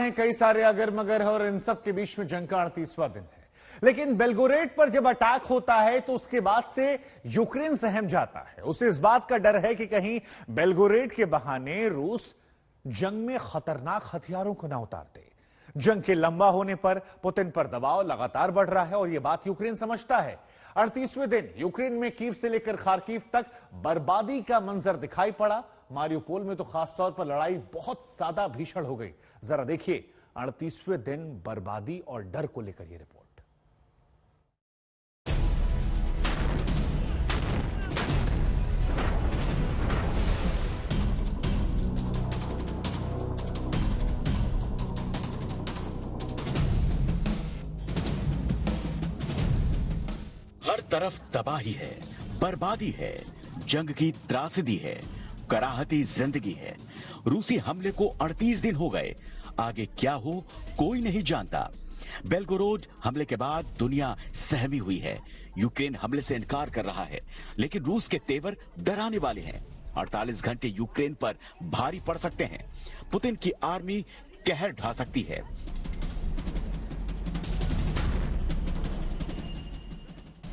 हैं कई सारे अगर मगर और इन सब के बीच में जंग का 38वां दिन है। लेकिन बेलगोरेड पर जब अटैक होता है तो उसके बाद से यूक्रेन सहम जाता है। उसे इस बात का डर है कि कहीं बेलगोरेड के बहाने रूस जंग में खतरनाक हथियारों को ना उतार दे। जंग के लंबा होने पर पुतिन पर दबाव लगातार बढ़ रहा है और यह बात यूक्रेन समझता है। 38वें दिन यूक्रेन में कीव से लेकर खार्किव तक बर्बादी का मंजर दिखाई पड़ा। मारियुपोल में तो खासतौर पर लड़ाई बहुत ज्यादा भीषण हो गई। जरा देखिए 38वें दिन बर्बादी और डर को लेकर यह रिपोर्ट। हर तरफ तबाही है, बर्बादी है, जंग की त्रासदी है, कराहती जिंदगी है। रूसी हमले को 38 दिन हो गए। आगे क्या हो कोई नहीं जानता। बेलगोरोड हमले के बाद दुनिया सहमी हुई है। यूक्रेन हमले से इनकार कर रहा है, लेकिन रूस के तेवर डराने वाले हैं। 48 घंटे यूक्रेन पर भारी पड़ सकते हैं। पुतिन की आर्मी कहर ढा सकती है।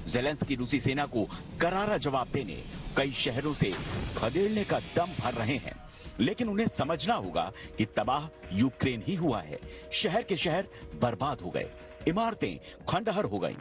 ज़ेलेंस्की रूसी सेना को करारा जवाब देने कई शहरों से खदेड़ने का दम भर रहे हैं, लेकिन उन्हें समझना होगा कि तबाह यूक्रेन ही हुआ है। शहर के शहर बर्बाद हो गए, इमारतें खंडहर हो गईं।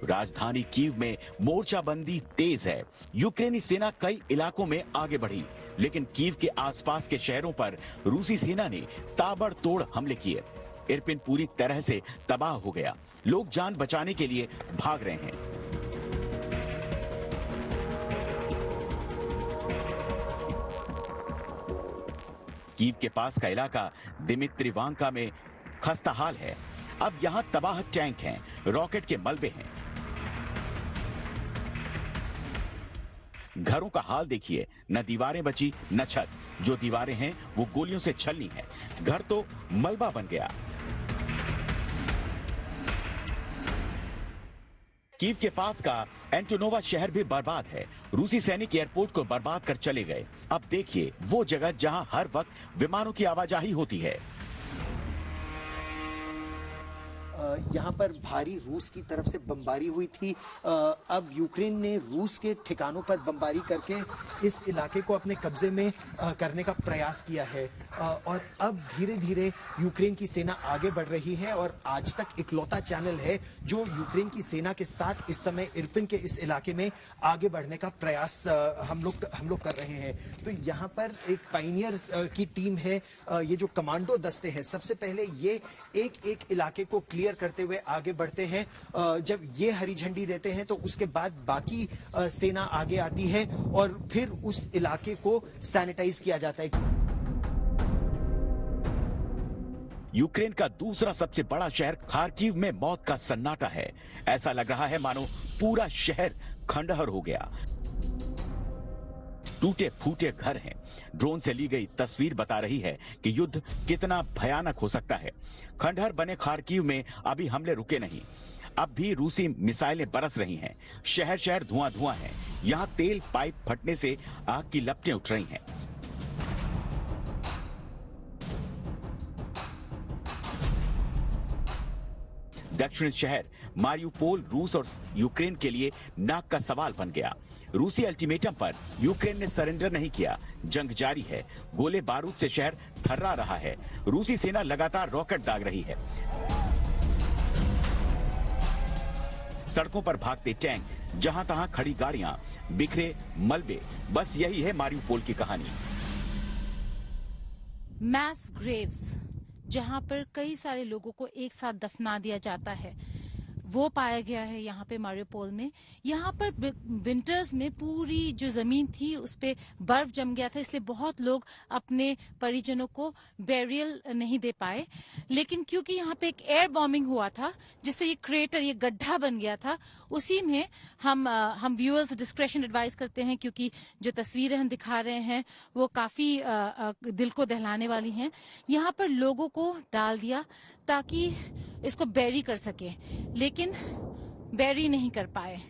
राजधानी कीव में मोर्चाबंदी तेज है। यूक्रेनी सेना कई इलाकों में आगे बढ़ी, लेकिन कीव के आसपास के शहरों पर रूसी सेना ने ताबड़तोड़ हमले किए। इरपिन पूरी तरह से तबाह हो गया। लोग जान बचाने के लिए भाग रहे हैं। कीव के पास का इलाका दिमित्रिवांका में खस्ताहाल है। अब यहां तबाह टैंक हैं, रॉकेट के मलबे हैं। घरों का हाल देखिए, न दीवारें बची न छत। जो दीवारें हैं वो गोलियों से छलनी है। घर तो मलबा बन गया। कीव के पास का एंटोनोवा शहर भी बर्बाद है। रूसी सैनिक एयरपोर्ट को बर्बाद कर चले गए। अब देखिए वो जगह जहां हर वक्त विमानों की आवाजाही होती है। यहाँ पर भारी रूस की तरफ से बमबारी हुई थी। अब यूक्रेन ने रूस के ठिकानों पर बमबारी करके इस इलाके को अपने कब्जे में करने का प्रयास किया है। और अब धीरे धीरे यूक्रेन की सेना आगे बढ़ रही है और आज तक इकलौता चैनल है जो यूक्रेन की सेना के साथ इस समय इरपिन के इस इलाके में आगे बढ़ने का प्रयास हम लोग कर रहे हैं। तो यहाँ पर एक पायनियर्स की टीम है। ये जो कमांडो दस्ते हैं, सबसे पहले ये एक एक इलाके को क्लियर करते हुए आगे बढ़ते हैं। जब ये हरी झंडी देते हैं तो उसके बाद बाकी सेना आगे आती है और फिर उस इलाके को सैनिटाइज किया जाता है। यूक्रेन का दूसरा सबसे बड़ा शहर खार्किव में मौत का सन्नाटा है। ऐसा लग रहा है मानो पूरा शहर खंडहर हो गया। टूटे फूटे घर हैं। ड्रोन से ली गई तस्वीर बता रही है कि युद्ध कितना भयानक हो सकता है। खंडहर बने खार्किव में अभी हमले रुके नहीं। अब भी रूसी मिसाइलें बरस रही हैं। शहर शहर धुआं धुआं है। यहां तेल पाइप फटने से आग की लपटें उठ रही हैं। दक्षिणी शहर मारियुपोल रूस और यूक्रेन के लिए नाक का सवाल बन गया। रूसी अल्टीमेटम पर यूक्रेन ने सरेंडर नहीं किया। जंग जारी है। गोले बारूद से शहर थर्रा रहा है। रूसी सेना लगातार रॉकेट दाग रही है। सड़कों पर भागते टैंक, जहां तहां खड़ी गाड़ियां, बिखरे मलबे, बस यही है मारियुपोल की कहानी। मैस ग्रेव्स, जहां पर कई सारे लोगों को एक साथ दफना दिया जाता है, वो पाया गया है यहाँ पे मारियुपोल में। यहाँ पर विंटर्स में पूरी जो जमीन थी उस पे बर्फ जम गया था, इसलिए बहुत लोग अपने परिजनों को बेरियल नहीं दे पाए। लेकिन क्योंकि यहाँ पे एक एयर बॉम्बिंग हुआ था जिससे ये क्रेटर, ये गड्ढा बन गया था, उसी में हम व्यूअर्स डिस्क्रेशन एडवाइस करते हैं, क्योंकि जो तस्वीरें हम दिखा रहे हैं वो काफी दिल को दहलाने वाली हैं। यहाँ पर लोगों को डाल दिया ताकि इसको बैरी कर सके, लेकिन बैरी नहीं कर पाए।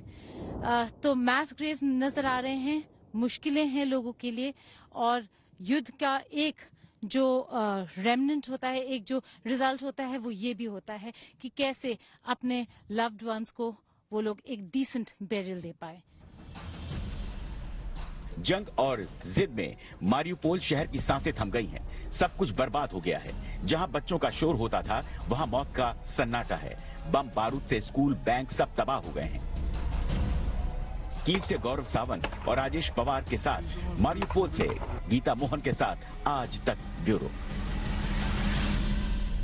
तो मैस ग्रेव्स नजर आ रहे हैं, मुश्किलें हैं लोगों के लिए, और युद्ध का एक जो रेमनेंट होता है, एक जो रिजल्ट होता है, वो ये भी होता है कि कैसे अपने लव्ड वंस को वो लोग एक डिसेंट बेरियल दे पाए। जंग और जिद में मारियुपोल शहर की सांसें थम गई हैं। सब कुछ बर्बाद हो गया है। जहां बच्चों का शोर होता था, वहां मौत का सन्नाटा है। बम बारूद से स्कूल, बैंक सब तबाह हो गए हैं। कीव से गौरव सावंत और राजेश पवार के साथ, मारियुपोल से गीता मोहन के साथ आज तक ब्यूरो।